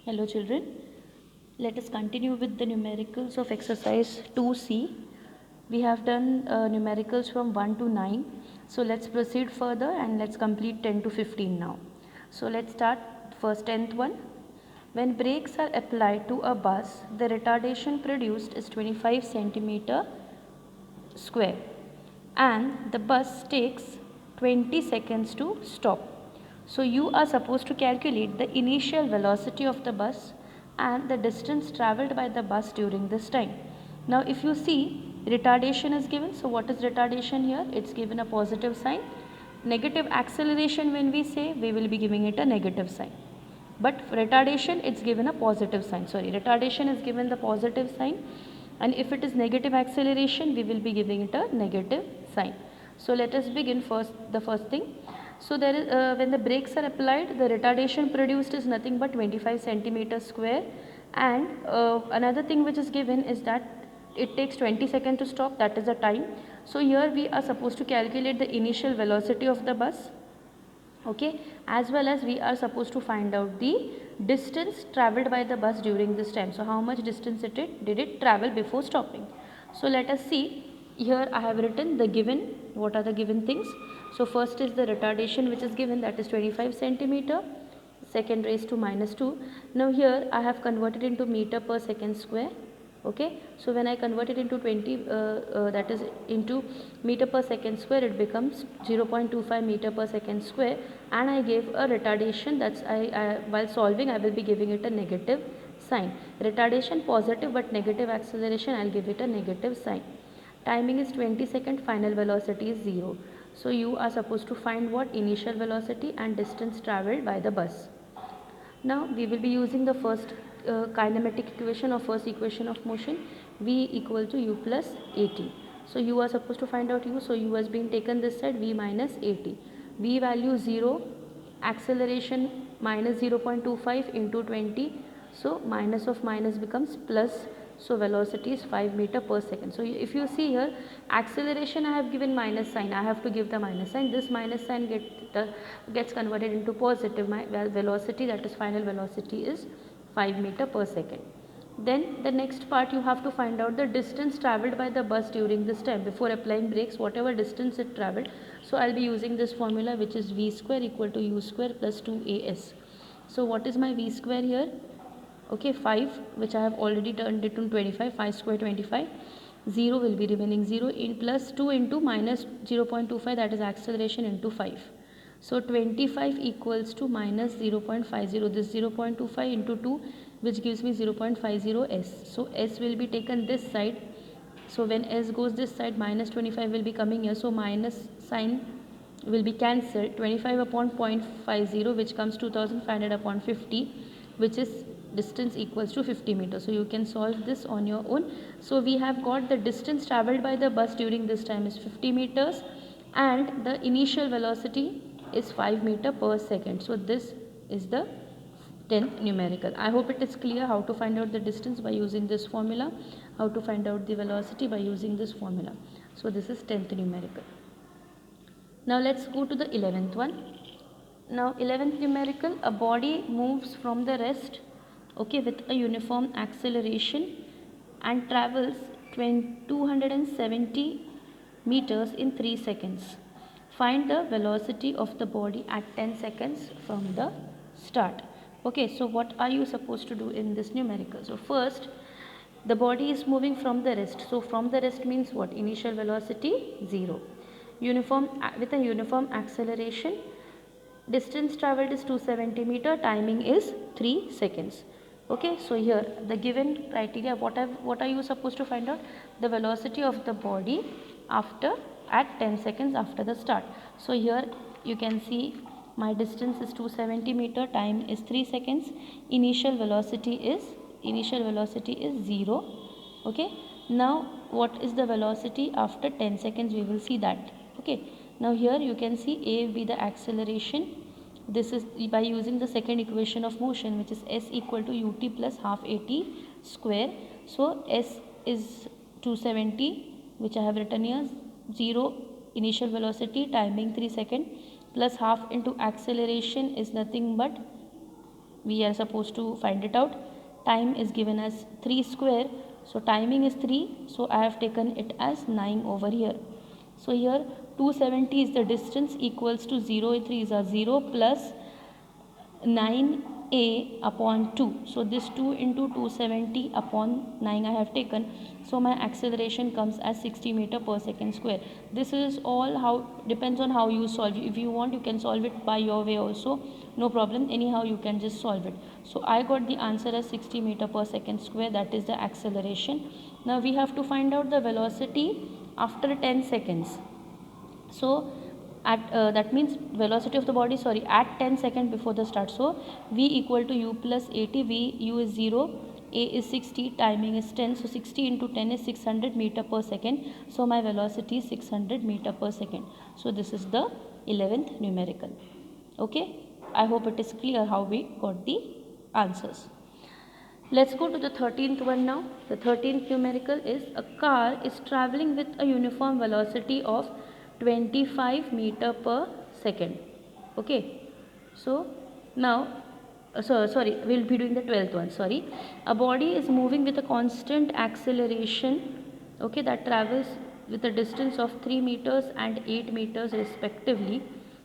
Hello children, let us continue with the numericals of exercise 2C. We have done numericals from 1 to 9. So let's proceed further and let's complete 10 to 15 now. So let's start first 10th one. When brakes are applied to a bus, the retardation produced is 25 centimeter square and the bus takes 20 seconds to stop. So you are supposed to calculate the initial velocity of the bus and the distance travelled by the bus during this time. Now if you see, retardation is given. So what is retardation here? It's given a positive sign. Negative acceleration, when we say, we will be giving it a negative sign. But retardation, it's given a positive sign. Retardation is given the positive sign, and if it is negative acceleration, we will be giving it a negative sign. So let us begin first. The first thing, so there is when the brakes are applied, the retardation produced is nothing but 25 centimeters square, and another thing which is given is that it takes 20 seconds to stop, that is the time. So here we are supposed to calculate the initial velocity of the bus, okay, as well as we are supposed to find out the distance travelled by the bus during this time. So how much distance did it travel before stopping. So let us see. Here I have written the given, what are the given things. So first is the retardation which is given, that is 25 centimeter, second raised to minus 2. Now here I have converted into meter per second square. Okay, so when I convert it into 20, that is into meter per second square, it becomes 0.25 meter per second square, and I gave a retardation. That's while solving I will be giving it a negative sign. Retardation positive, but negative acceleration I'll give it a negative sign. Timing is 20 seconds, final velocity is 0. So you are supposed to find what? Initial velocity and distance travelled by the bus. Now we will be using the first kinematic equation or first equation of motion, v equal to u plus at. So you are supposed to find out u, so u has been taken this side, v minus at. V value 0, acceleration minus 0.25 into 20, so minus of minus becomes plus. So velocity is 5 meter per second. So if you see here, acceleration I have given minus sign, I have to give the minus sign. This minus sign gets converted into positive. My velocity, that is final velocity, is 5 meter per second. Then the next part, you have to find out the distance travelled by the bus during this time before applying brakes, whatever distance it travelled. So I'll be using this formula, which is v square equal to u square plus 2as. So what is my v square here? Okay, 5, which I have already turned it to 25, 5 square 25, 0 will be remaining 0, in plus 2 into minus 0.25, that is acceleration, into 5. So 25 equals to minus 0.50, this 0.25 into 2, which gives me 0.50 s. So s will be taken this side. So when s goes this side, minus 25 will be coming here, so minus sign will be cancelled. 25 upon 0.50, which comes 2500 upon 50, which is distance equals to 50 meters. So you can solve this on your own. So we have got the distance travelled by the bus during this time is 50 meters, and the initial velocity is 5 meter per second. So this is the 10th numerical. I hope it is clear how to find out the distance by using this formula, how to find out the velocity by using this formula. So this is 10th numerical. Now let's go to the 11th one. Now 11th numerical, a body moves from the rest, okay, with a uniform acceleration and travels 270 meters in 3 seconds. Find the velocity of the body at 10 seconds from the start. Okay, so what are you supposed to do in this numerical? So first, the body is moving from the rest. So from the rest means what? Initial velocity 0. Uniform, with a uniform acceleration, distance travelled is 270 meter, timing is 3 seconds. Okay, so here the given criteria, what are you supposed to find out? The velocity of the body at 10 seconds after the start. So here you can see my distance is 270 meter, time is 3 seconds, initial velocity is 0. Okay, now what is the velocity after 10 seconds? We will see that. Okay, now here you can see a will be the acceleration. This is by using the second equation of motion, which is s equal to ut plus half at square. So s is 270, which I have written here, 0 initial velocity, timing 3 seconds, plus half into acceleration is nothing but we are supposed to find it out. Time is given as 3 square, so timing is 3, so I have taken it as 9 over here. So here 270 is the distance, equals to 0 3 is a 0 plus 9a upon 2. So this 2 into 270 upon 9 I have taken. So my acceleration comes as 60 meter per second square. This is all how depends on how you solve. If you want, you can solve it by your way also, no problem. Anyhow you can just solve it. So I got the answer as 60 meter per second square, that is the acceleration. Now we have to find out the velocity after 10 seconds. So at that means velocity of the body, sorry, at 10 seconds before the start. So v equal to u plus 80. U is 0, a is 60, timing is 10, so 60 into 10 is 600 meter per second. So my velocity is 600 meter per second. So this is the 11th numerical. Okay, I hope it is clear how we got the answers. Let's go to the 13th one now. The 13th numerical is a car is traveling with a uniform velocity of 25 meter per second. Okay, so now sorry, we'll be doing the 12th one. Sorry, a body is moving with a constant acceleration, okay, that travels with a distance of 3 meters and 8 meters respectively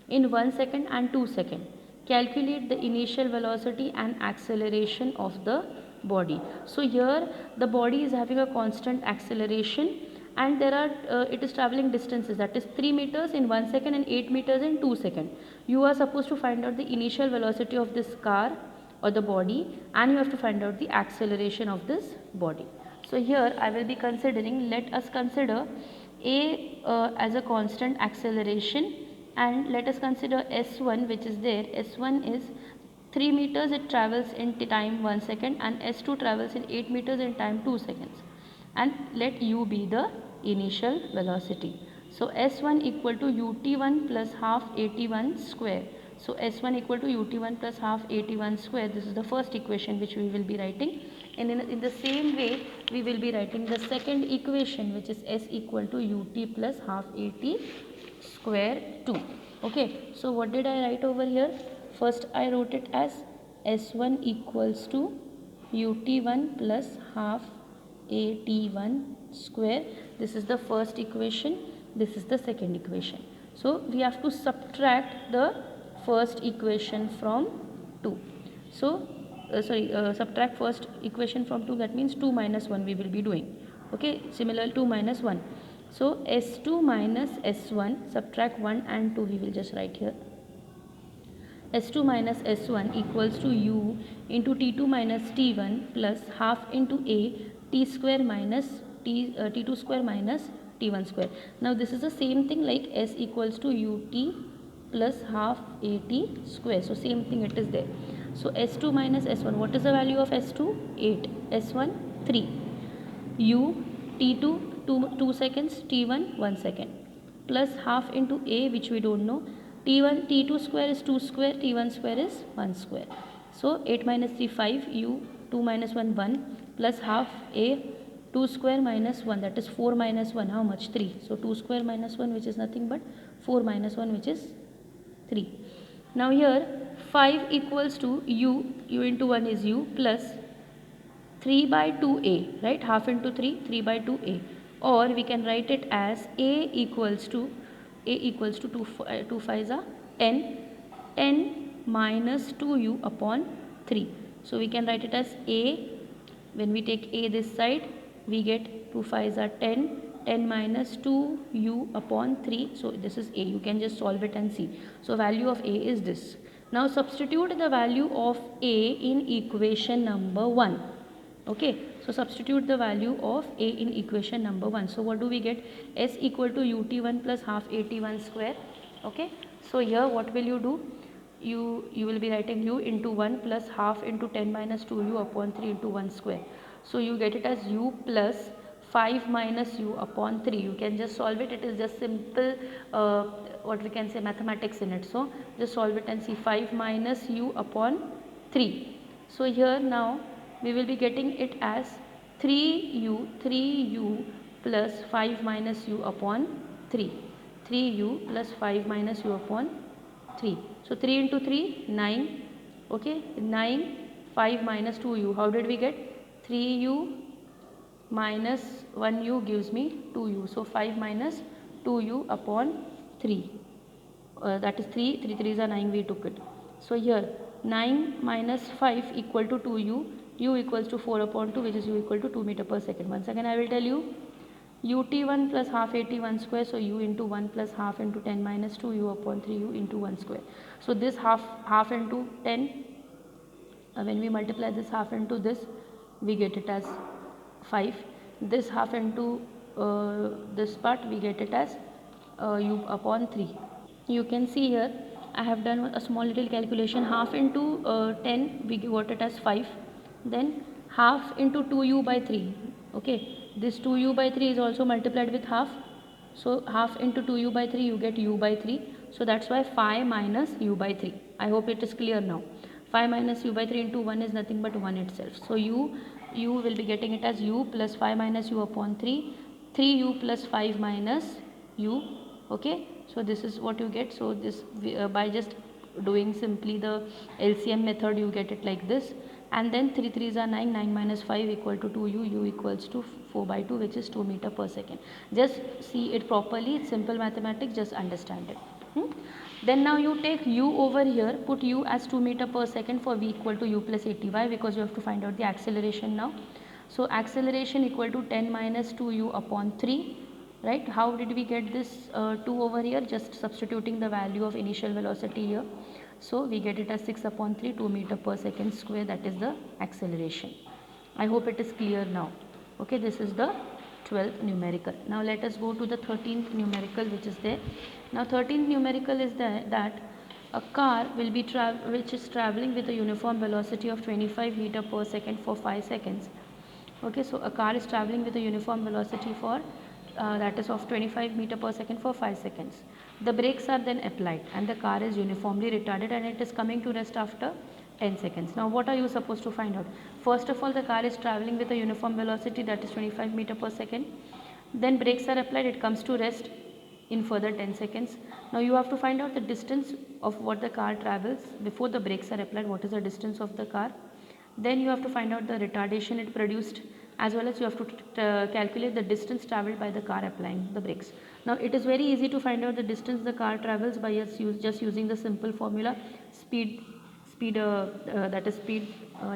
in 1 second and 2 seconds. Calculate the initial velocity and acceleration of the body. So here the body is having a constant acceleration, and there are it is traveling distances, that is 3 meters in 1 second and 8 meters in 2 seconds. You are supposed to find out the initial velocity of this car or the body, and you have to find out the acceleration of this body. So here I will be considering, let us consider a as a constant acceleration, and let us consider s1 which is there. S1 is 3 meters, it travels in time 1 second, and s2 travels in 8 meters in time 2 seconds, and let u be the initial velocity. So s1 equal to ut1 plus half at1 square. So s1 equal to ut1 plus half at1 square. This is the first equation which we will be writing, and in the same way we will be writing the second equation, which is s equal to ut plus half at square 2. Okay, so what did I write over here? First I wrote it as s1 equals to ut1 plus half at1 square. This is the first equation, this is the second equation. So we have to subtract the first equation from 2. So subtract first equation from 2, that means 2 minus 1 we will be doing. Okay, similar 2 minus 1. So s2 minus s1, subtract 1 and 2 we will just write here. s2 minus s1 equals to u into t2 minus t1 plus half into a t square minus t2 square minus t1 square. Now this is the same thing like s equals to ut plus half at square. So same thing it is there. So s2 minus s1, what is the value of s2? 8, s1 3, u t2 2 seconds, t1 1 second, plus half into a which we don't know. T1 t2 square is 2 square, t1 square is 1 square. So 8 minus 3 5, u 2 minus 1 1, plus half a 2 square minus 1, that is 4 minus 1, how much? 3. So 2 square minus 1 which is nothing but 4 minus 1 which is 3. Now here 5 equals to u into 1 is u, plus 3 by 2a, right? Half into 3, 3 by 2a. Or we can write it as a equals to 2 5s are 10, 10 minus 2u upon 3. So we can write it as a, when we take a this side, we get 2 5s are 10, 10 minus 2u upon 3. So this is a, you can just solve it and see. So value of a is this. Now substitute the value of a in equation number 1. Okay, so substitute the value of a in equation number 1. So what do we get? S equal to ut1 plus half at1 square. Okay, so here what will you do? You will be writing u into 1 plus half into 10 minus 2u upon 3 into 1 square. So you get it as u plus 5 minus u upon 3. You can just solve it. It is just simple what we can say mathematics in it. So just solve it and see 5 minus u upon 3. So here now we will be getting it as 3u plus 5 minus u upon 3. 3u plus 5 minus u upon 3. So 3 into 3, 9, Okay, 9, 5 minus 2u. How did we get? 3u minus 1u gives me 2u. So 5 minus 2u upon 3. That is 3, 3 3s are 9, we took it. So here 9 minus 5 equal to 2u, u equals to 4 upon 2, which is u equal to 2 meter per second. Once again I will tell you, ut1 plus half at1 square, so u into 1 plus half into 10 minus 2 u upon 3 u into 1 square. So this half into 10, when we multiply this half into this, we get it as 5. This half into this part, we get it as u upon 3. You can see here I have done a small little calculation. Half into 10, we got it as 5. Then half into 2u by 3. Okay, this 2u by 3 is also multiplied with half. So half into 2u by 3, you get u by 3. So that's why 5 minus u by 3. I hope it is clear now. 5 minus u by 3 into 1 is nothing but 1 itself. So u will be getting it as u plus 5 minus u upon 3. 3u plus 5 minus u. Okay, so this is what you get. So this by just doing simply the LCM method, you get it like this. And then 3 3s are 9, 9 minus 5 equal to 2u, u equals to 4 by 2, which is 2 meter per second. Just see it properly, it's simple mathematics, just understand it. Then now you take u over here, put u as 2 meter per second for v equal to u plus 80. Why? Because you have to find out the acceleration now. So acceleration equal to 10 minus 2u upon 3. Right, how did we get this 2 over here? Just substituting the value of initial velocity here. So we get it as 6 upon 3, 2 meter per second square, that is the acceleration. I hope it is clear now. Okay, this is the 12th numerical. Now let us go to the 13th numerical, which is there. Now 13th numerical is that a car will be which is traveling with a uniform velocity of 25 meter per second for 5 seconds. Okay, so a car is traveling with a uniform velocity for that is of 25 meter per second for 5 seconds. The brakes are then applied and the car is uniformly retarded and it is coming to rest after 10 seconds. Now what are you supposed to find out? First of all, the car is traveling with a uniform velocity, that is 25 meter per second. Then brakes are applied, it comes to rest in further 10 seconds. Now you have to find out the distance of what the car travels before the brakes are applied. What is the distance of the car? Then you have to find out the retardation it produced, as well as you have to calculate the distance traveled by the car applying the brakes. Now it is very easy to find out the distance the car travels by just using the simple formula speed,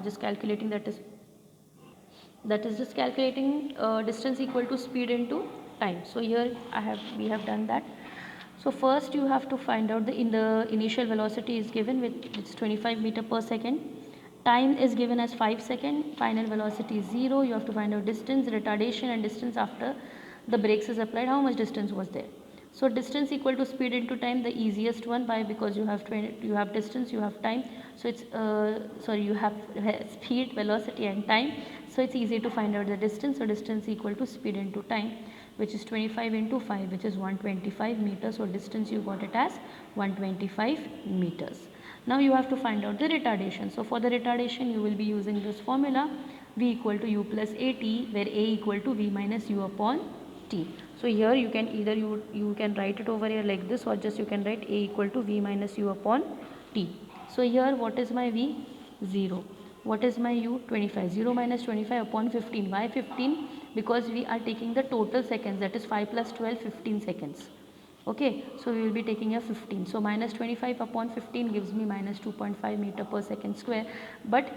just calculating that is just calculating distance equal to speed into time. So here we have done that. So first you have to find out the initial velocity is given with it's 25 meter per second. Time is given as 5 seconds, final velocity is 0. You have to find out distance, retardation and distance after the brakes is applied, how much distance was there. So distance equal to speed into time, the easiest one, by because you have distance, you have time. So it's you have speed, velocity and time. So it's easy to find out the distance. So distance equal to speed into time, which is 25 into 5, which is 125 meters. So distance you got it as 125 meters. Now you have to find out the retardation. So for the retardation you will be using this formula, v equal to u plus at, where a equal to v minus u upon t. So here you can either you can write it over here like this, or just you can write a equal to v minus u upon t. So here what is my v? 0. What is my u? 25. 0 minus 25 upon 15. Why 15? Because we are taking the total seconds, that is 5 plus 12, 15 seconds. Okay, so we will be taking a 15. So minus 25 upon 15 gives me minus 2.5 meter per second square. But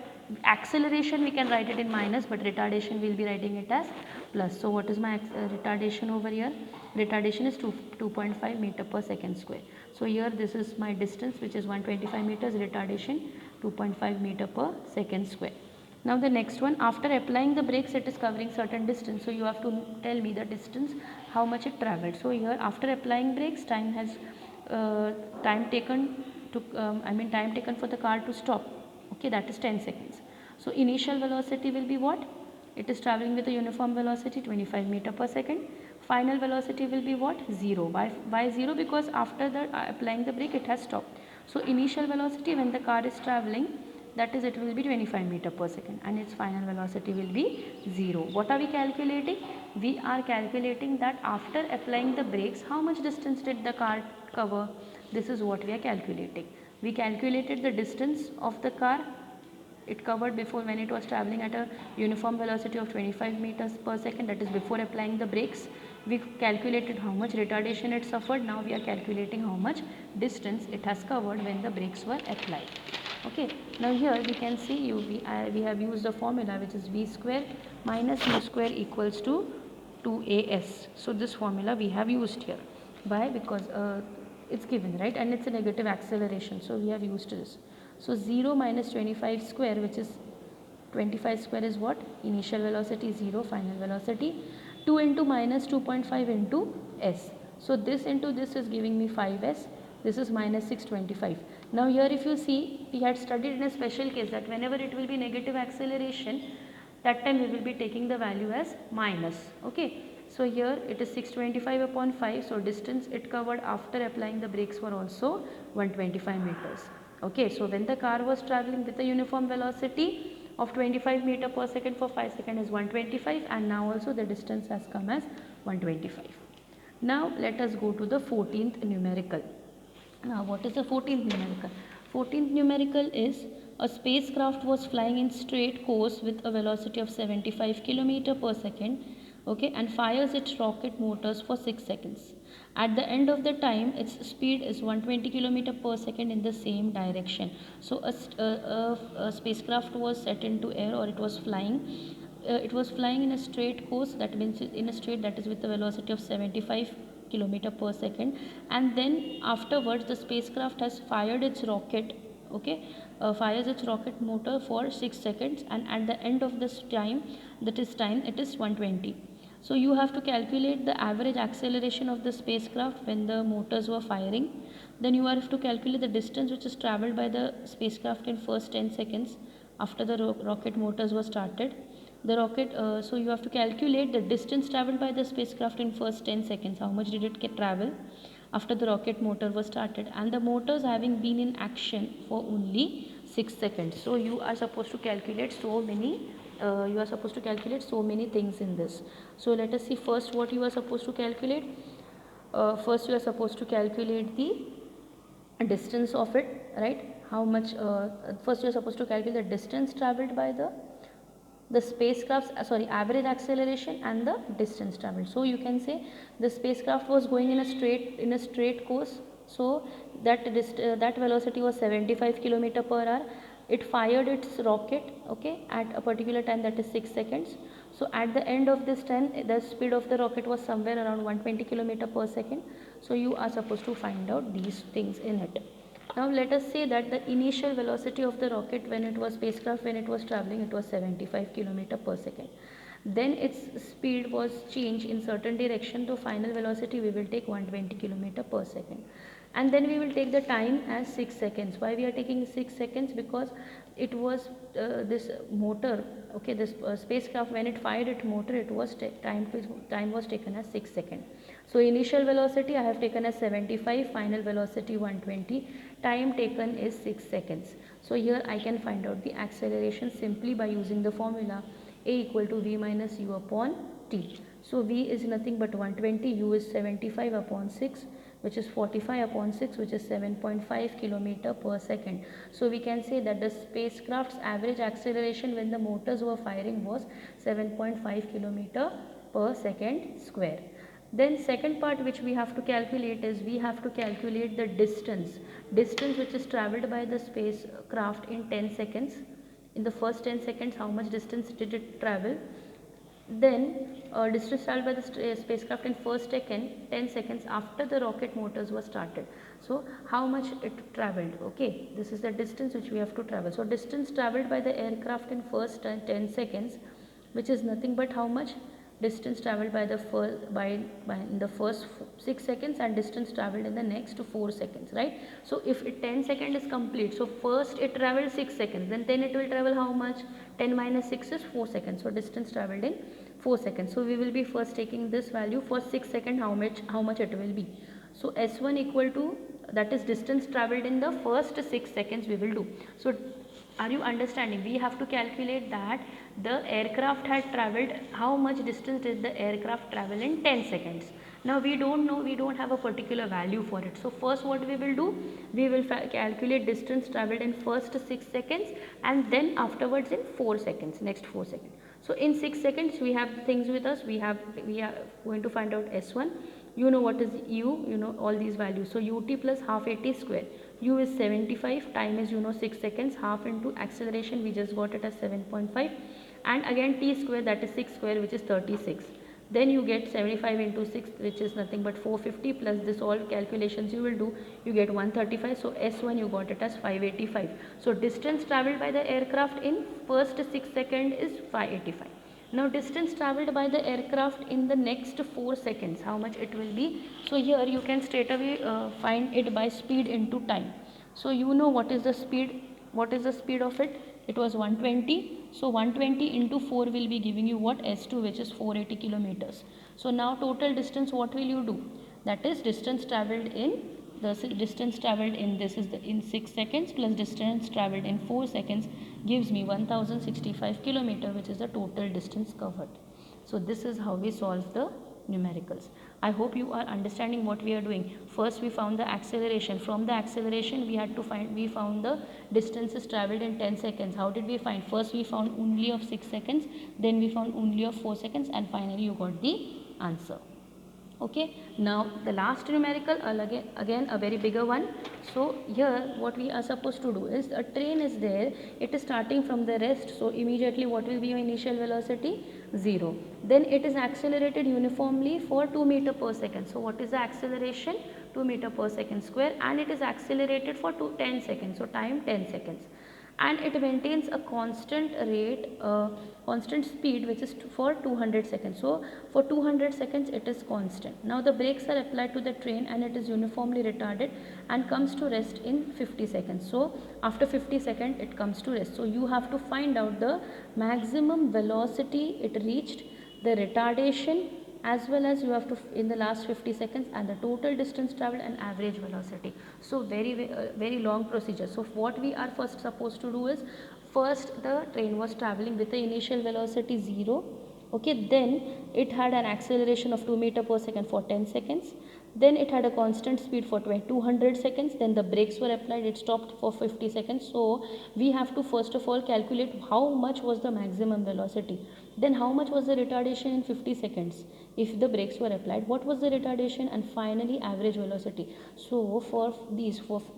acceleration we can write it in minus, but retardation we will be writing it as plus. So what is my retardation over here? Retardation is 2.5 meter per second square. So here this is my distance, which is 125 meters, retardation 2.5 meter per second square. Now the next one, after applying the brakes it is covering certain distance. So you have to tell me the distance, how much it travelled. So here after applying brakes, time taken for the car to stop. Okay, that is 10 seconds. So initial velocity will be what? It is travelling with a uniform velocity 25 meter per second. Final velocity will be what? 0. Why 0? Because after the applying the brake it has stopped. So initial velocity when the car is travelling, that is it will be 25 meter per second, and its final velocity will be 0. What are we calculating? We are calculating that after applying the brakes, how much distance did the car cover? This is what we are calculating. We calculated the distance of the car it covered before when it was traveling at a uniform velocity of 25 meters per second, that is before applying the brakes. We calculated how much retardation it suffered. Now we are calculating how much distance it has covered when the brakes were applied. Okay, now here we can see we have used a formula which is v square minus u square equals to 2as. So this formula we have used here. Why? Because it's given, right, and it's a negative acceleration, so we have used this. So 0 minus 25 square, which is 25 square is what? Initial velocity, 0 final velocity. 2 into minus 2.5 into s. So this into this is giving me 5s. This is minus 625. Now here if you see, we had studied in a special case that whenever it will be negative acceleration, that time we will be taking the value as minus. Okay. So here it is 625 upon 5. So distance it covered after applying the brakes were also 125 meters. Okay, so when the car was traveling with a uniform velocity of 25 meter per second for 5 seconds is 125, and now also the distance has come as 125. Now let us go to the 14th numerical. Now what is the 14th numerical? 14th numerical is a spacecraft was flying in straight course with a velocity of 75 km per second, okay, and fires its rocket motors for 6 seconds. At the end of the time, its speed is 120 km per second in the same direction. So a spacecraft was set into air, or it was flying. It was flying in a straight course, that means in a straight, that is with a velocity of 75 km per second, and then afterwards the spacecraft has fired its rocket, okay, fires its rocket motor for 6 seconds, and at the end of this time, that is time, it is 120. So you have to calculate the average acceleration of the spacecraft when the motors were firing. Then you have to calculate the distance which is travelled by the spacecraft in first 10 seconds after the rocket motors were started. The rocket, so you have to calculate the distance travelled by the spacecraft in first 10 seconds. How much did it travel after the rocket motor was started, and the motors having been in action for only 6 seconds. So you are supposed to calculate so many things in this. So let us see first what you are supposed to calculate. First you are supposed to calculate the distance of it, right? How much, first you are supposed to calculate the distance travelled by the spacecraft's average acceleration and the distance travelled. So you can say the spacecraft was going in a straight course, so that velocity was 75 km per hour. It fired its rocket, okay, at a particular time, that is 6 seconds. So at the end of this time, the speed of the rocket was somewhere around 120 km per second. So you are supposed to find out these things in it. Now let us say that the initial velocity of the rocket when it was traveling, it was 75 km per second. Then its speed was changed in certain direction, to final velocity we will take 120 km per second. And then we will take the time as 6 seconds. Why we are taking 6 seconds? Because it was this motor, okay, this spacecraft, when it fired its motor, it was time was taken as 6 seconds. So initial velocity I have taken as 75, final velocity 120, time taken is 6 seconds. So here I can find out the acceleration simply by using the formula A equal to V minus U upon T. So V is nothing but 120, U is 75 upon 6, which is 45 upon 6, which is 7.5 km per second. So we can say that the spacecraft's average acceleration when the motors were firing was 7.5 km per second square. Then second part which we have to calculate is we have to calculate the distance which is travelled by the spacecraft in 10 seconds. In the first 10 seconds, how much distance did it travel? Then distance travelled by the spacecraft in first 10 seconds after the rocket motors were started. So how much it travelled? Okay, this is the distance which we have to travel. So distance travelled by the aircraft in first 10 seconds, which is nothing but how much? Distance travelled by the in the first 6 seconds, and distance travelled in the next 4 seconds, right? So if 10 seconds is complete, so first it travelled 6 seconds, then it will travel how much? 10 minus 6 is 4 seconds. So distance travelled in 4 seconds. So we will be first taking this value for 6 seconds, how much it will be. So S1 equal to, that is distance travelled in the first 6 seconds we will do. So are you understanding? We have to calculate that the aircraft had travelled, how much distance did the aircraft travel in 10 seconds. Now we don't know, we don't have a particular value for it. So first what we will do, we will calculate distance traveled in first 6 seconds and then afterwards in 4 seconds, next 4 seconds. So in 6 seconds we have things with us, we are going to find out S1. You know what is U, you know all these values. So ut plus half at square, u is 75, time is 6 seconds, half into acceleration we just got it as 7.5, and again t square, that is 6 square, which is 36. Then you get 75 into 6, which is nothing but 450, plus this all calculations you will do, you get 135. So S1 you got it as 585. So distance travelled by the aircraft in first 6 seconds is 585. Now distance travelled by the aircraft in the next 4 seconds, how much it will be? So here you can straight away find it by speed into time. So you know what is the speed, of it? It was 120. So 120 into 4 will be giving you what? S2, which is 480 kilometers. So now total distance, what will you do? That is distance travelled in, this is in 6 seconds plus distance travelled in 4 seconds gives me 1065 kilometer, which is the total distance covered. So this is how we solve the numericals. I hope you are understanding what we are doing. First we found the acceleration. From the acceleration we found the distances travelled in 10 seconds. How did we find? First we found only of 6 seconds, then we found only of 4 seconds, and finally you got the answer. Okay, now the last numerical, again a very bigger one. So here what we are supposed to do is, a train is there, it is starting from the rest, so immediately what will be your initial velocity? 0. Then it is accelerated uniformly for 2 meter per second. So what is the acceleration? 2 meter per second square, and it is accelerated for 10 seconds, so time 10 seconds. And it maintains a constant rate, constant speed, which is for 200 seconds. So for 200 seconds it is constant. Now the brakes are applied to the train and it is uniformly retarded and comes to rest in 50 seconds. So after 50 seconds it comes to rest. So you have to find out the maximum velocity it reached, the retardation, as well as you have to in the last 50 seconds, and the total distance travelled and average velocity. So very long procedure. So what we are first supposed to do is, first the train was travelling with the initial velocity 0. Okay, then it had an acceleration of 2 meter per second for 10 seconds. Then it had a constant speed for 200 seconds. Then the brakes were applied, it stopped for 50 seconds. So we have to first of all calculate how much was the maximum velocity. Then how much was the retardation in 50 seconds if the brakes were applied, what was the retardation, and finally average velocity. So for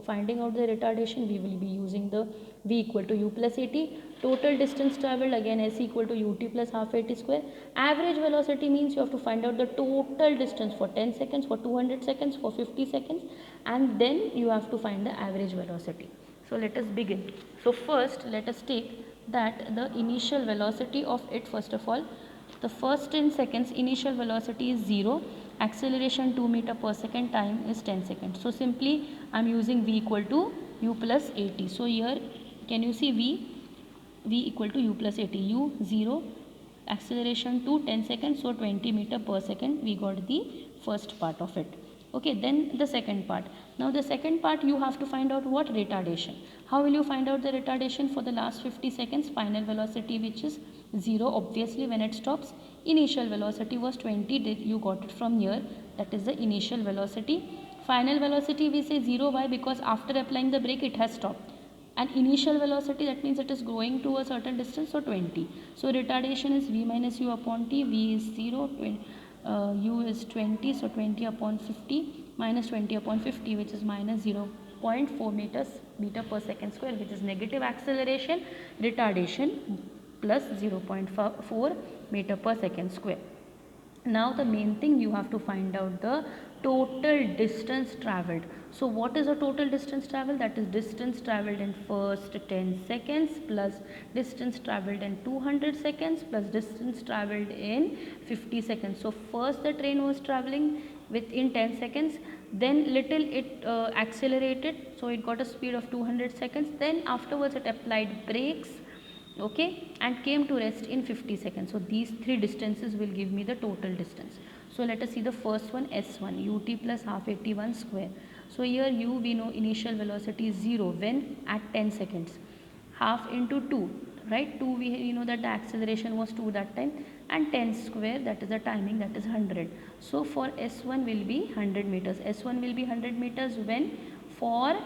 finding out the retardation, we will be using the v equal to u plus at. Total distance travelled, again s equal to ut plus half at square. Average velocity means you have to find out the total distance for 10 seconds, for 200 seconds, for 50 seconds, and then you have to find the average velocity. So let us begin. So first let us take that the initial velocity of it. First of all, the first 10 seconds initial velocity is 0, acceleration 2 meter per second, time is 10 seconds. So simply I am using v equal to u plus at. So here can you see v equal to u plus at, u 0, acceleration to 10 seconds, so 20 meter per second, we got the first part of it. Okay, then the second part. Now the second part you have to find out what? Retardation. How will you find out the retardation for the last 50 seconds? Final velocity, which is 0, obviously when it stops. Initial velocity was 20, you got it from here, that is the initial velocity. Final velocity we say 0, why? Because after applying the brake it has stopped. And initial velocity, that means it is going to a certain distance, so 20. So retardation is v minus u upon t, v is 0, u is 20, so 20 upon 50 minus 20 upon 50, which is minus 0.4 meter per second square, which is negative acceleration, retardation plus 0.4 meter per second square. Now the main thing, you have to find out the total distance travelled. So what is the total distance travelled? That is distance travelled in first 10 seconds plus distance travelled in 200 seconds plus distance travelled in 50 seconds. So first the train was travelling within 10 seconds, then little it accelerated, so it got a speed of 200 seconds, then afterwards it applied brakes, okay, and came to rest in 50 seconds. So these three distances will give me the total distance. So let us see the first one, S1, ut plus half 81 square. So here u, we know initial velocity is 0 when at 10 seconds. Half into 2, right? 2, we know that the acceleration was 2 that time, and 10 square, that is the timing, that is 100. So for S1 will be 100 meters. S1 will be 100 meters when? For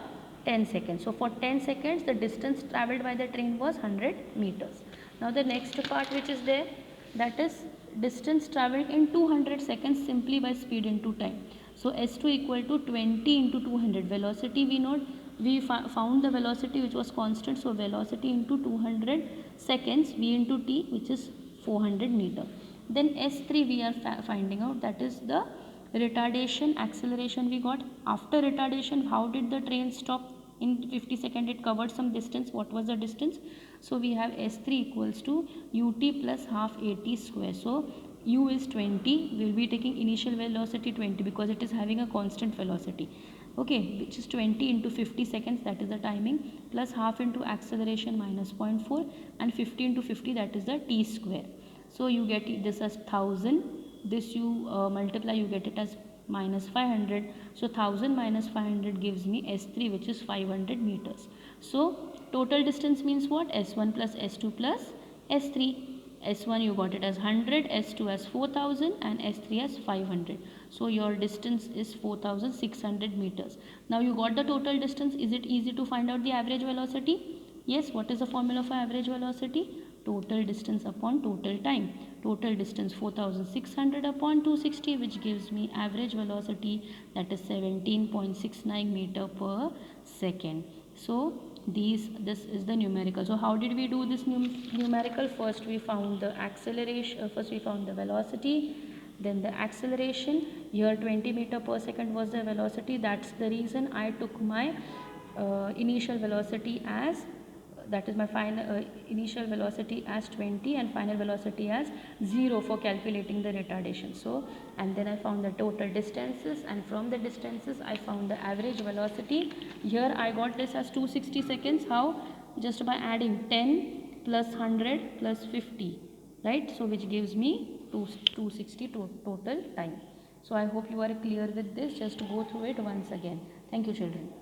10 seconds. So for 10 seconds the distance travelled by the train was 100 meters. Now the next part which is there, that is distance travelled in 200 seconds simply by speed into time. So S2 equal to 20 into 200. Velocity we know, we found the velocity which was constant, so velocity into 200 seconds, v into t, which is 400 meter. Then S3 we are finding out, that is the retardation acceleration we got. After retardation, how did the train stop? In 50 seconds it covered some distance. What was the distance? So we have S3 equals to ut plus half at square. So u is 20, we will be taking initial velocity 20 because it is having a constant velocity, okay, which is 20 into 50 seconds, that is the timing, plus half into acceleration minus 0.4, and 50 into 50, that is the t square. So you get this as 1000, this you multiply, you get it as minus 500. So 1000 minus 500 gives me S3, which is 500 meters. So total distance means what? S1 plus S2 plus S3. S1 you got it as 100, S2 as 4000, and S3 as 500. So your distance is 4600 meters. Now you got the total distance. Is it easy to find out the average velocity? Yes. What is the formula for average velocity? Total distance upon total time. Total distance 4600 upon 260, which gives me average velocity, that is 17.69 meter per second. So this is the numerical. So how did we do this numerical? First we found the acceleration, first we found the velocity, then the acceleration. Here 20 meter per second was the velocity. That's the reason I took my initial velocity as, that is my final initial velocity as 20 and final velocity as 0 for calculating the retardation. So, and then I found the total distances, and from the distances I found the average velocity. Here I got this as 260 seconds. How? Just by adding 10 plus 100 plus 50, right? So which gives me 260 total time. So I hope you are clear with this. Just go through it once again. Thank you, children.